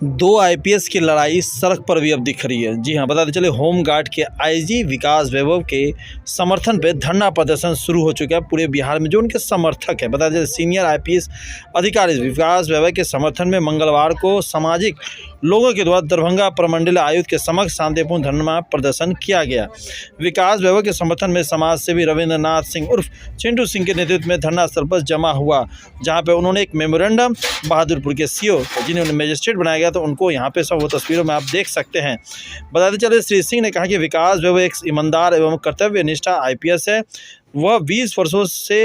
दो आईपीएस की लड़ाई सड़क पर भी अब दिख रही है। जी हां, बताते चले होमगार्ड के आईजी विकास वैभव के समर्थन पे धरना प्रदर्शन शुरू हो चुका है पूरे बिहार में। जो उनके समर्थक है, बताते चले सीनियर आईपीएस अधिकारी विकास वैभव के समर्थन में मंगलवार को सामाजिक लोगों के द्वारा दरभंगा प्रमंडल आयुक्त के समक्ष शांतिपूर्ण धरना प्रदर्शन किया गया। विकास वैभव के समर्थन में समाज सेवी रविंद्र नाथ सिंह उर्फ चिंटू सिंह के नेतृत्व में धरना स्थल पर जमा हुआ, जहां पे उन्होंने एक मेमोरेंडम बहादुरपुर के सीओ जिन्हें मजिस्ट्रेट बनाया गया, तो उनको यहाँ पे सब वो तस्वीरों में आप देख सकते हैं। बताते चले श्री सिंह ने कहा कि विकास वैभव एक ईमानदार एवं कर्तव्यनिष्ठा आईपीएस है। वह 20 वर्षों से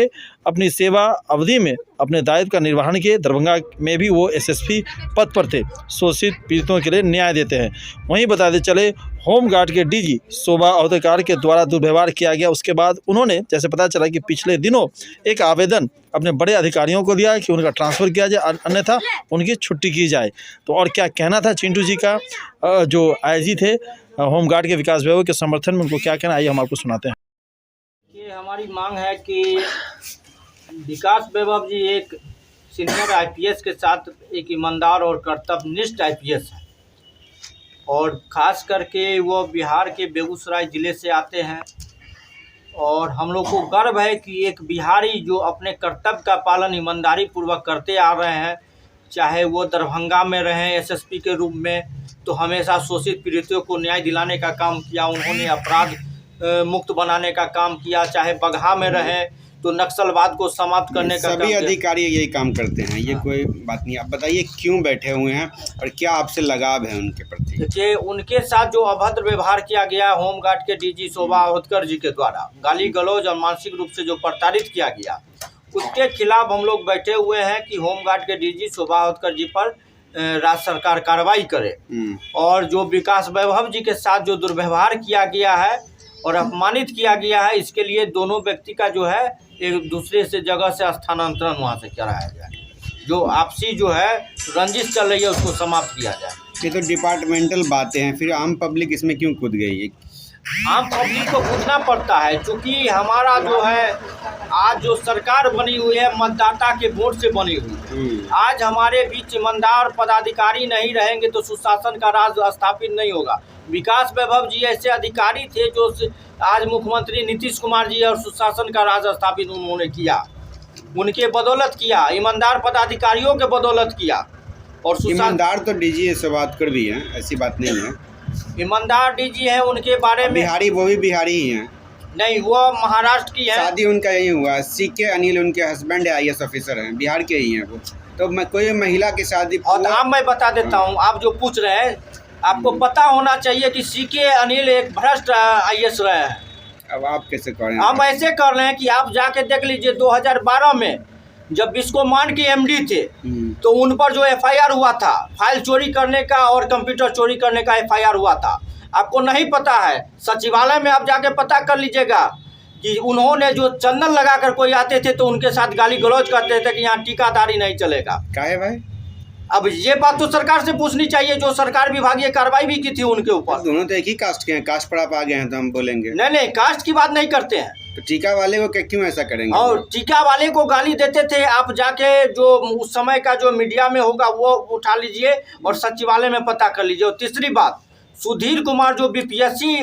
अपनी सेवा अवधि में अपने दायित्व का निर्वहन किए। दरभंगा में भी वो एसएसपी पद पर थे, शोषित पीड़ितों के लिए न्याय देते हैं। वहीं बताते चले होमगार्ड के डीजी शोभा अवतार के द्वारा दुर्व्यवहार किया गया। उसके बाद उन्होंने जैसे पता चला कि पिछले दिनों एक आवेदन अपने बड़े अधिकारियों को दिया कि उनका ट्रांसफ़र किया जाए, अन्यथा उनकी छुट्टी की जाए। तो और क्या कहना था चिंटू जी का, जो आईजी थे होमगार्ड के विकास वैभव के समर्थन में, उनको क्या कहना, आइए हम आपको सुनाते हैं। ये हमारी मांग है कि विकास वैभव जी एक सीनियर आईपीएस के साथ एक ईमानदार और कर्तव्यनिष्ठ आईपीएस है, और ख़ास करके वो बिहार के बेगूसराय ज़िले से आते हैं। और हम लोग को गर्व है कि एक बिहारी जो अपने कर्तव्य का पालन ईमानदारी पूर्वक करते आ रहे हैं, चाहे वो दरभंगा में रहें एसएसपी के रूप में, तो हमेशा शोषित पीड़ितों को न्याय दिलाने का काम किया उन्होंने, अपराध मुक्त बनाने का काम किया, चाहे बगहा में रहे तो नक्सलवाद को समाप्त करने का सभी अधिकारी यही काम करते हैं, ये कोई बात नहीं। आप बताइए क्यों बैठे हुए हैं और क्या आपसे लगाव है उनके प्रति? देखिए, उनके साथ जो अभद्र व्यवहार किया गया होमगार्ड के डीजी शोभा अवतार जी के द्वारा, गाली गलौज और मानसिक रूप से जो प्रताड़ित किया गया, उसके खिलाफ हम लोग बैठे हुए हैं कि होमगार्ड के डीजी शोभा अवतार जी पर राज्य सरकार कार्रवाई करे। और जो विकास वैभव जी के साथ जो दुर्व्यवहार किया गया है और अपमानित किया गया है, इसके लिए दोनों व्यक्ति का जो है एक दूसरे से जगह से स्थानांतरण वहाँ से कराया जाए। जो आपसी जो है रंजिश चल रही है उसको समाप्त किया जाए। ये तो डिपार्टमेंटल बातें हैं, फिर आम पब्लिक इसमें क्यों कूद गई है? आम पब्लिक को पूछना पड़ता है, क्योंकि हमारा जो है आज जो सरकार बनी हुई है मतदाता के वोट से बनी हुई है। आज हमारे बीच ईमानदार पदाधिकारी नहीं रहेंगे तो सुशासन का राज स्थापित नहीं होगा। विकास वैभव जी ऐसे अधिकारी थे जो आज मुख्यमंत्री नीतीश कुमार जी और सुशासन का राज स्थापित उन्होंने किया, उनके बदौलत किया, ईमानदार पदाधिकारियों के बदौलत किया। और ईमानदार तो डीजी शोभा अवतार भी हैं, ऐसी बात नहीं है। ईमानदार डीजी हैं, उनके बारे में बिहारी, वो भी बिहारी ही हैं। नहीं, वो महाराष्ट्र की है। शादी उनका यही हुआ, सीके अनिल उनके हस्बैंड आईएएस ऑफिसर हैं, बिहार के ही हैं वो। तो कोई महिला की शादी और अब मैं बता देता हूँ, आप जो पूछ रहे हैं आपको पता होना चाहिए कि सीके अनिल एक भ्रष्ट आईएएस रहे हैं। अब आप कैसे कर रहे हैं? हम ऐसे कर रहे हैं कि आप जाके देख लीजिए 2012 में जब बिस्कोमान के एमडी थे तो उन पर जो एफआईआर हुआ था, फाइल चोरी करने का और कंप्यूटर चोरी करने का एफआईआर हुआ था। आपको नहीं पता है, सचिवालय में आप जाके पता कर लीजिएगा कि उन्होंने जो चंदन लगाकर कोई आते थे तो उनके साथ गाली गलौज करते थे कि यहाँ टीकादारी नहीं चलेगा। क्या है भाई? अब ये बात तो सरकार से पूछनी चाहिए, जो सरकार विभागीय कार्रवाई भी की थी उनके ऊपर। दोनों तो एक ही कास्ट के हैं, कास्ट पर आप आ गए हैं तो हम बोलेंगे नहीं, कास्ट की बात नहीं करते हैं। तो टीका वाले को क्यों ऐसा करेंगे? और टीका वाले को गाली देते थे, आप जाके जो उस समय का जो मीडिया में होगा वो उठा लीजिए और सचिवालय में पता कर लीजिए। और तीसरी बात, सुधीर कुमार जो बीपीएससी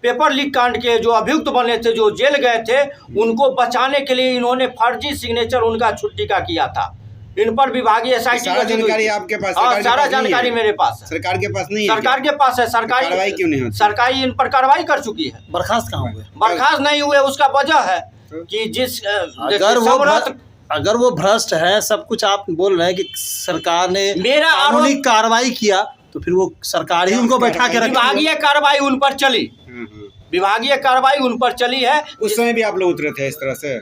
पेपर लीक कांड के जो अभियुक्त बने थे, जो जेल गए थे, उनको बचाने के लिए इन्होंने फर्जी सिग्नेचर उनका छुट्टी का किया था। इन पर विभागीय एसआईटी सारा जानकारी आपके पास? सारा जानकारी मेरे पास है। सरकार के पास नहीं है? सरकार के पास है। सरकारी कार्रवाई क्यों नहीं होती? सरकारी इन पर कार्रवाई कर चुकी है। बर्खास्त कहाँ हुए? बर्खास्त नहीं हुए, उसका वजह है कि जिस अगर वो भ्रष्ट है, सब कुछ आप बोल रहे हैं कि सरकार ने मेरा कानूनी कार्रवाई किया, तो फिर वो सरकार ही उनको बैठा के रखी। विभागीय कार्रवाई उन पर चली, विभागीय कार्रवाई उन पर चली है। उस समय भी आप लोग उतरे थे इस तरह से?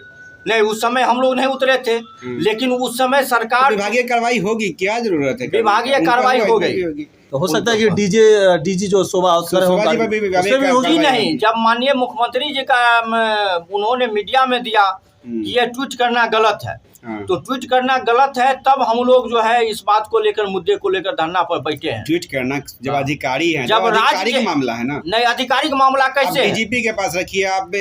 नहीं, उस समय हम लोग नहीं उतरे थे, लेकिन उस समय सरकार तो विभागीय कार्रवाई होगी, क्या जरूरत है? विभागीय कार्रवाई हो गई। तो हो सकता है कि डीजी जो शोभा अवतार होगी नहीं। जब माननीय मुख्यमंत्री जी का उन्होंने मीडिया में दिया कि ये ट्वीट करना गलत है, हाँ। तो ट्वीट करना गलत है, तब हम लोग जो है इस बात को लेकर, मुद्दे को लेकर धरना पर बैठे हैं। ट्वीट करना जब अधिकारी हैं, जब जब राज्य अधिकारी का मामला है ना। नहीं, आधिकारिक मामला कैसे है? डीजीपी के पास रखिए, आप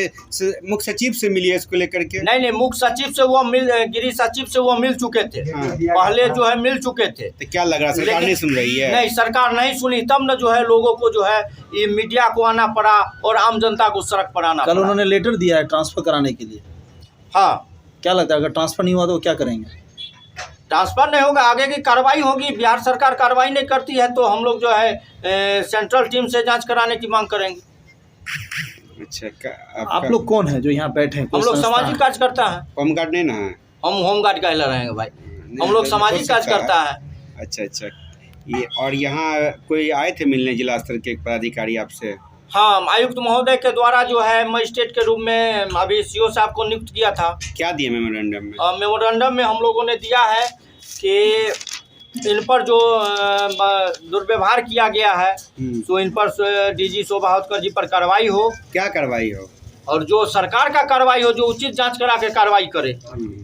मुख्य सचिव से मिलिए इसको लेकर के। नहीं, मुख्य सचिव से वो गृह सचिव से वो मिल चुके थे, हाँ। पहले जो है मिल चुके थे। तो क्या लग रहा है सरकार नहीं सुन रही है? नहीं, सरकार नहीं सुनी, तब न जो है लोगों को जो है ये मीडिया को आना पड़ा और आम जनता को सड़क पर आना कल पड़ा। उन्होंने लेटर दिया है ट्रांसफर कराने के लिए। हाँ, क्या लगता है अगर ट्रांसफर नहीं हुआ तो वो क्या करेंगे? ट्रांसफर नहीं होगा, आगे की कार्रवाई होगी। बिहार सरकार कार्रवाई नहीं करती है तो हम लोग जो है सेंट्रल टीम से जांच कराने की मांग करेंगे। अच्छा, आप लोग कौन है जो यहाँ बैठे हैं? हम लोग सामाजिक कार्यकर्ता हैं। होमगार्ड नहीं ना है? हम होमगार्ड कहला रहेंगे भाई, हम लोग सामाजिक कार्यकर्ता है। अच्छा, ये और यहाँ कोई आए थे मिलने जिला स्तर के एक पदाधिकारी आपसे? हाँ, आयुक्त महोदय के द्वारा जो है मजिस्ट्रेट के रूप में अभी सीओ साहब को नियुक्त किया था। क्या दिए मेमोरेंडम में? मेमोरेंडम में हम लोगों ने दिया है कि इन पर जो दुर्व्यवहार किया गया है तो इन पर डीजी शोभा होतकर जी पर कार्रवाई हो। क्या कार्रवाई हो? और जो सरकार का कार्रवाई हो, जो उचित जांच करा के कार्रवाई करे।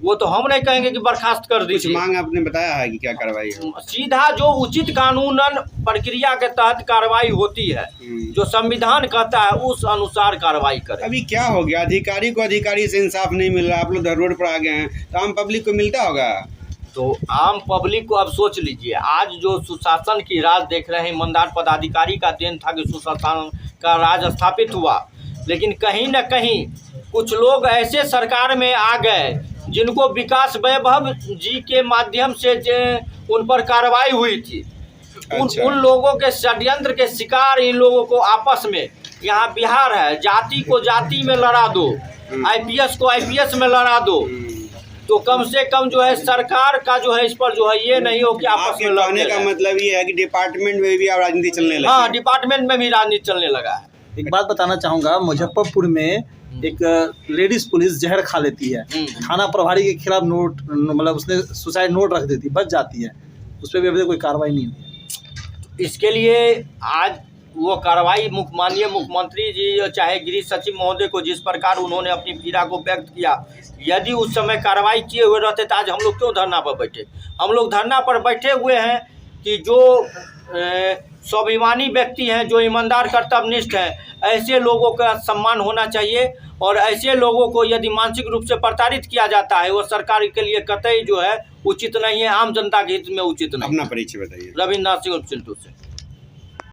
वो तो हम नहीं कहेंगे कि बर्खास्त कर कुछ दीजिए। मांग आपने बताया है कि क्या कार्रवाई हो? सीधा जो उचित कानूनन प्रक्रिया के तहत कार्रवाई होती है, जो संविधान कहता है उस अनुसार कार्रवाई करे। अभी क्या हो गया, अधिकारी को अधिकारी से इंसाफ नहीं मिल रहा, आप लोग रोड पर आ गए हैं, तो आम पब्लिक को मिलता होगा? तो आम पब्लिक को अब सोच लीजिए, आज जो सुशासन की राज देख रहे हैं, ईमानदार पदाधिकारी का देन था कि सुशासन का राज स्थापित हुआ। लेकिन कहीं न कहीं कुछ लोग ऐसे सरकार में आ गए जिनको विकास वैभव जी के माध्यम से उन पर कार्रवाई हुई थी। अच्छा। उन लोगों के षड्यंत्र के शिकार इन लोगों को आपस में, यहाँ बिहार है, जाति को जाति में लड़ा दो, आईपीएस को आईपीएस में लड़ा दो, तो कम से कम जो है सरकार का जो है इस पर जो है ये नहीं हो कि आपस में लड़ने का मतलब ये है कि डिपार्टमेंट में भी अब राजनीति चलने लगी। हाँ, डिपार्टमेंट में भी राजनीति चलने लगा है। एक बात बताना चाहूँगा, मुजफ्फरपुर में एक लेडीज पुलिस जहर खा लेती है, थाना प्रभारी के खिलाफ नोट, मतलब उसने सुसाइड नोट रख देती, बच जाती है, उस पर भी अभी तक कोई कार्रवाई नहीं हुई। इसके लिए आज वो कार्रवाई माननीय मुख्यमंत्री जी चाहे गृह सचिव महोदय को जिस प्रकार उन्होंने अपनी पीड़ा को व्यक्त किया, यदि उस समय कार्रवाई किए हुए रहते तो आज हम लोग क्यों धरना पर बैठे? हम लोग धरना पर बैठे हुए हैं कि जो स्वाभिमानी व्यक्ति हैं, जो ईमानदार कर्तव्यनिष्ठ हैं, ऐसे लोगों का सम्मान होना चाहिए। और ऐसे लोगों को यदि मानसिक रूप से प्रताड़ित किया जाता है, वो सरकार के लिए कतई जो है उचित नहीं है, आम जनता के हित में उचित नहीं। अपना परिचय बताइए। रविन्द्रनाथ सिंह चिंटू से।